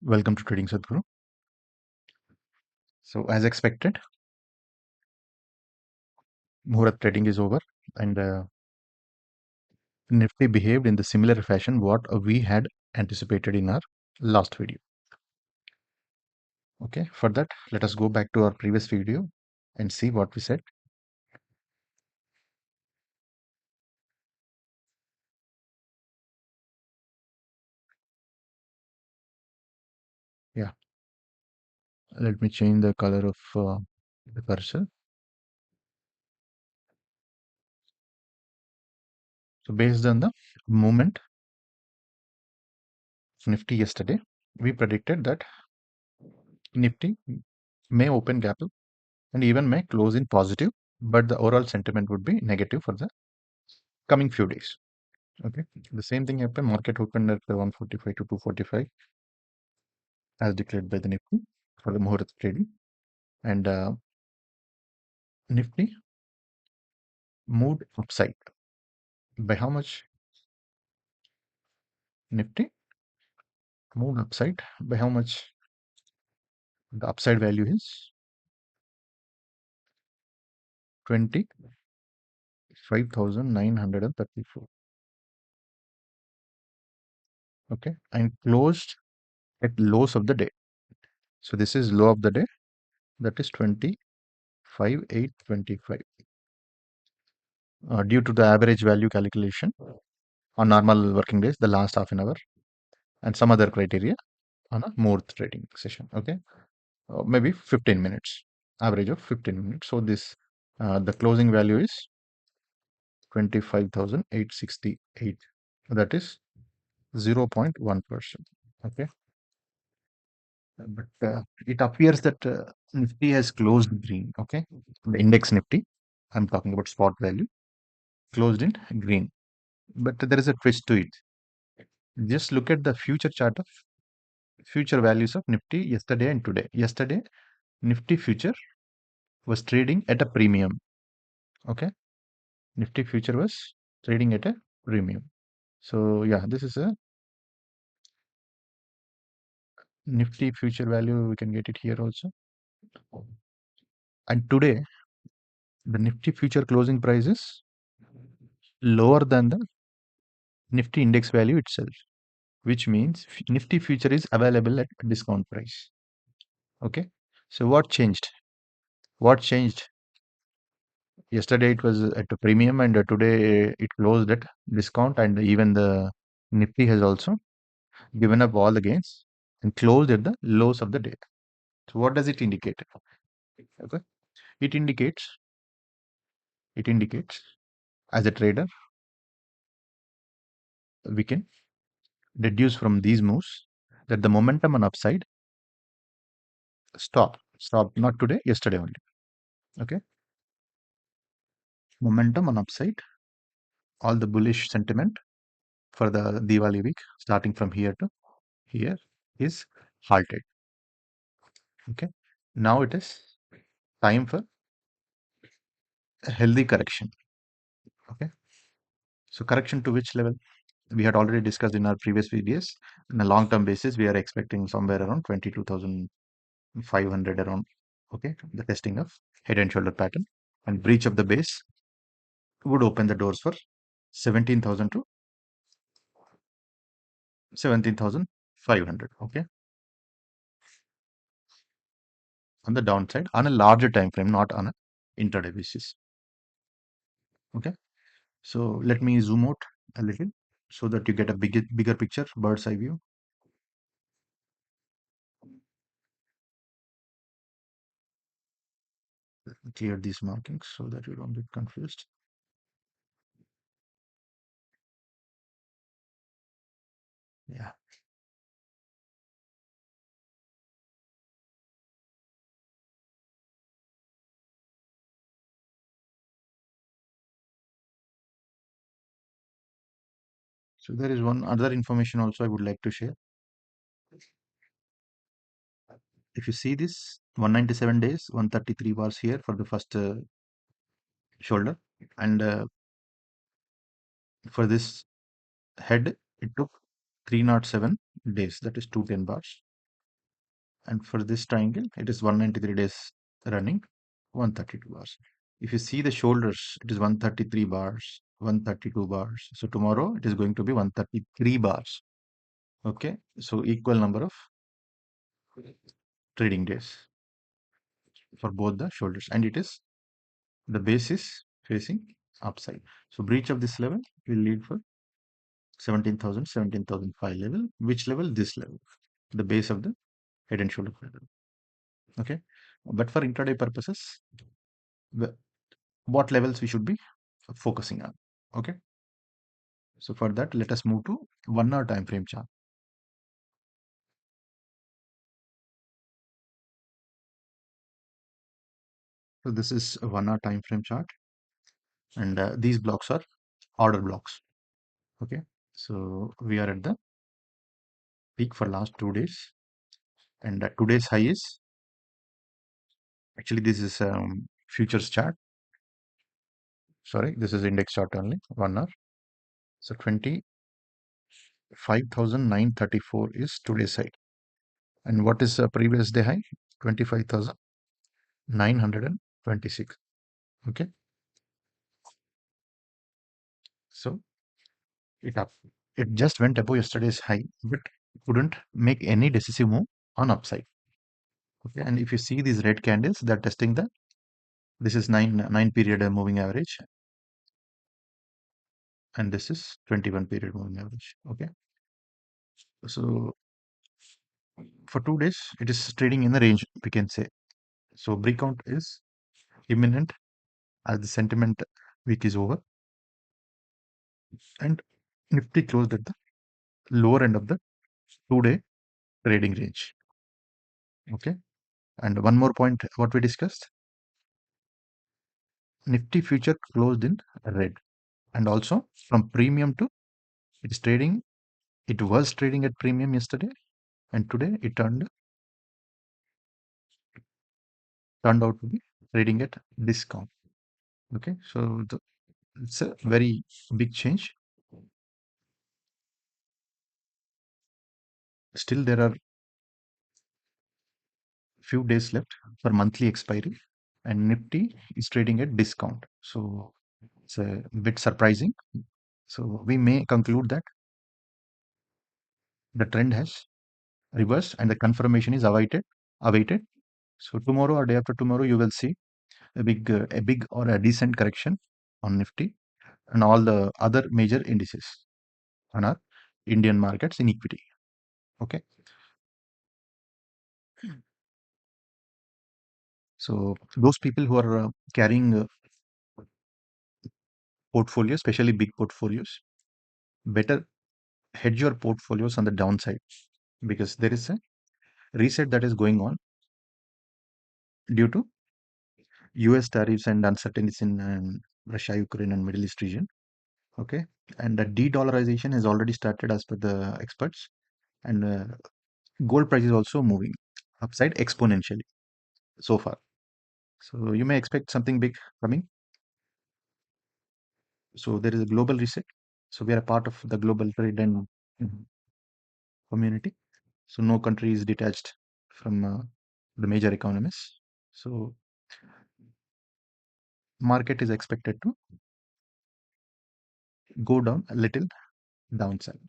Welcome to Trading Sadhguru. So, as expected, Muhurat trading is over, and Nifty behaved in the similar fashion what we had anticipated in our last video. Okay, for that, let us go back to our previous video and see what we said. Yeah, let me change the color of the cursor. So, based on the movement of Nifty yesterday, we predicted that Nifty may open gap up and even may close in positive, but the overall sentiment would be negative for the coming few days. Okay, the same thing happened. Market opened at 145 to 245 as declared by the Nifty for the Muhurat trading, and Nifty moved upside by how much? Nifty moved upside by how much? The upside value is 25,934. Okay, and closed at lows of the day. So this is low of the day. That is 25,825. Due to the average value calculation on normal working days, the last half an hour, and some other criteria on a more trading session. Okay, maybe 15 minutes, average of 15 minutes. So this the closing value is 25,868. That is 0.1%. Okay, but it appears that Nifty has closed green. Okay, the index Nifty, I'm talking about spot value, closed in green. But there is a twist to it. Just look at the future chart of future values of Nifty yesterday and today. Yesterday, Nifty future was trading at a premium. Okay, Nifty future was trading at a premium. So yeah, this is a Nifty future value. We can get it here also. And today, the Nifty future closing price is lower than the Nifty index value itself, which means Nifty future is available at a discount price. Okay. So what changed? What changed? Yesterday it was at a premium, and today it closed at discount, and even the Nifty has also given up all the gains and closed at the lows of the day. So what does it indicate? Okay, it indicates as a trader we can deduce from these moves that the momentum on upside stop not today, yesterday only. Okay, momentum on upside, all the bullish sentiment for the Diwali week starting from here to here is halted. Okay, now it is time for a healthy correction. Okay, so correction to which level? We had already discussed in our previous videos. On a long term basis, we are expecting somewhere around 22,500 around. Okay, the testing of head and shoulder pattern, and breach of the base would open the doors for 17,000 to 17,500. Okay, on the downside on a larger time frame, not on a intraday basis. Okay, so let me zoom out a little so that you get a bigger picture, bird's eye view. Clear these markings so that you don't get confused. Yeah. So there is one other information also I would like to share. If you see this 197 days, 133 bars here for the first shoulder, and for this head, it took 307 days, that is 210 bars. And for this triangle, it is 193 days running, 132 bars. If you see the shoulders, it is 133 bars, 132 bars. So tomorrow it is going to be 133 bars. Okay, so equal number of trading days for both the shoulders, and it is the base is facing upside. So breach of this level will lead for 17,000, 17,005 level. Which level? This level, the base of the head and shoulder level. Okay, but for intraday purposes, what levels we should be focusing on. Okay, so for that, let us move to 1 hour time frame chart. So this is a 1 hour time frame chart, and these blocks are order blocks. Okay, so we are at the peak for last 2 days, and today's high is actually, this is futures chart. Sorry, this is index chart only, 1 hour. So 25,934 is today's high, and what is previous day high? 25,926. Okay, so it up. It just went above yesterday's high, but couldn't make any decisive move on upside. Okay, and if you see these red candles, they're testing the, this is nine period moving average, and this is 21 period moving average. Okay, so for 2 days, it is trading in the range, we can say. So breakout is imminent as the sentiment week is over, and Nifty closed at the lower end of the 2-day trading range. Okay, and one more point, what we discussed, Nifty future closed in red, and also from premium to, it is trading, it was trading at premium yesterday, and today it turned out to be trading at discount. Okay, so it's a very big change. Still there are few days left for monthly expiry, and Nifty is trading at discount, so it's a bit surprising. So we may conclude that the trend has reversed and the confirmation is awaited. So tomorrow or day after tomorrow, you will see a big or a decent correction on Nifty and all the other major indices on our Indian markets in equity. Okay, so those people who are carrying portfolios, especially big portfolios, better hedge your portfolios on the downside, because there is a reset that is going on due to US tariffs and uncertainties in Russia, Ukraine, and Middle East region. Okay, and the de-dollarization has already started as per the experts, and gold price is also moving upside exponentially so far. So you may expect something big coming. So there is a global reset. So we are a part of the global trade and community. So no country is detached from the major economies. So market is expected to go down a little downside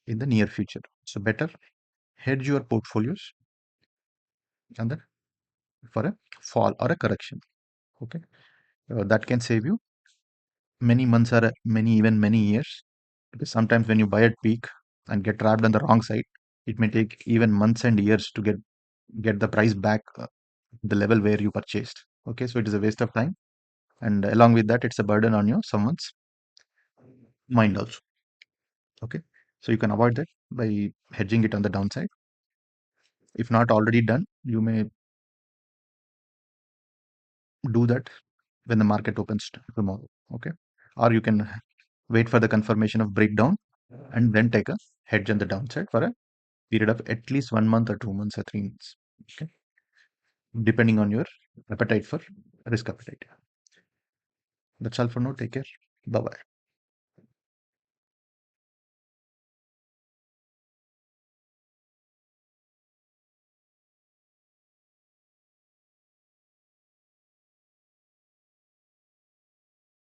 in the near future. So better hedge your portfolios and then for a fall or a correction. Okay, that can save you many months or many years. Because sometimes when you buy at peak and get trapped on the wrong side, it may take even months and years to get the price back the level where you purchased. Okay, so it is a waste of time, and along with that, it's a burden on you someone's mind also. Okay, so you can avoid that by hedging it on the downside. If not already done, you may do that when the market opens tomorrow. Okay, or you can wait for the confirmation of breakdown and then take a hedge on the downside for a period of at least 1 month or 2 months or 3 months. Okay, depending on your appetite for risk appetite. That's all for now. Take care. Bye bye.